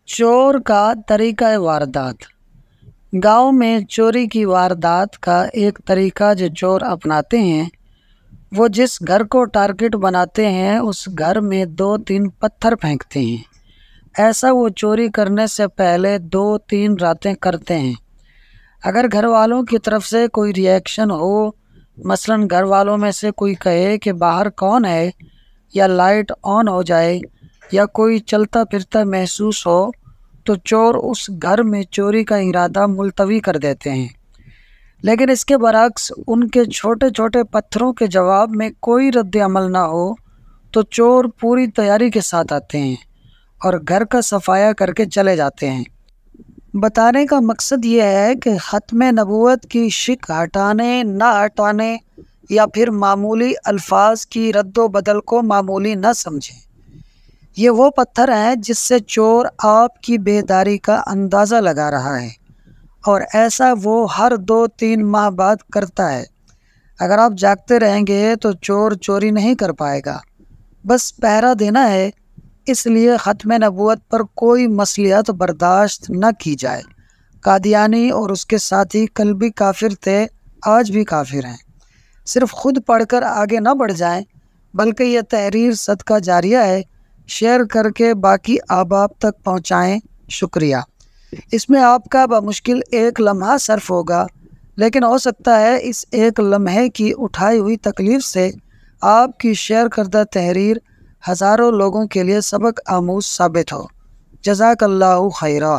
चोर का तरीका वारदात। गांव में चोरी की वारदात का एक तरीका जो चोर अपनाते हैं, वो जिस घर को टारगेट बनाते हैं उस घर में 2-3 पत्थर फेंकते हैं। ऐसा वो चोरी करने से पहले 2-3 रातें करते हैं। अगर घर वालों की तरफ से कोई रिएक्शन हो, मसलन घर वालों में से कोई कहे कि बाहर कौन है, या लाइट ऑन हो जाए, या कोई चलता फिरता महसूस हो, तो चोर उस घर में चोरी का इरादा मुलतवी कर देते हैं। लेकिन इसके बरक्स उनके छोटे छोटे पत्थरों के जवाब में कोई रद्द अमल ना हो तो चोर पूरी तैयारी के साथ आते हैं और घर का सफाया करके चले जाते हैं। बताने का मकसद ये है कि ख़त्म नबूवत की शिक हटाने ना हटाने या फिर मामूली अल्फाज की रद्दो बदल को मामूली न समझें। ये वो पत्थर हैं जिससे चोर आपकी बेदारी का अंदाज़ा लगा रहा है, और ऐसा वो हर 2-3 माह बाद करता है। अगर आप जागते रहेंगे तो चोर चोरी नहीं कर पाएगा, बस पहरा देना है। इसलिए ख़त्म नबूवत पर कोई मसलियत बर्दाश्त न की जाए। कादियानी और उसके साथी कल भी काफिर थे, आज भी काफिर हैं। सिर्फ खुद पढ़कर आगे न बढ़ जाएं, बल्कि यह तहरीर सदका जारिया है, शेयर करके बाकी अहबाब तक पहुँचाएँ। शुक्रिया। इसमें आपका बमुश्किल एक लम्हा सर्फ होगा, लेकिन हो सकता है इस एक लम्हे की उठाई हुई तकलीफ़ से आपकी शेयर करदा तहरीर हज़ारों लोगों के लिए सबक आमूज़ साबित हो। जज़ाकल्लाहु खैरा।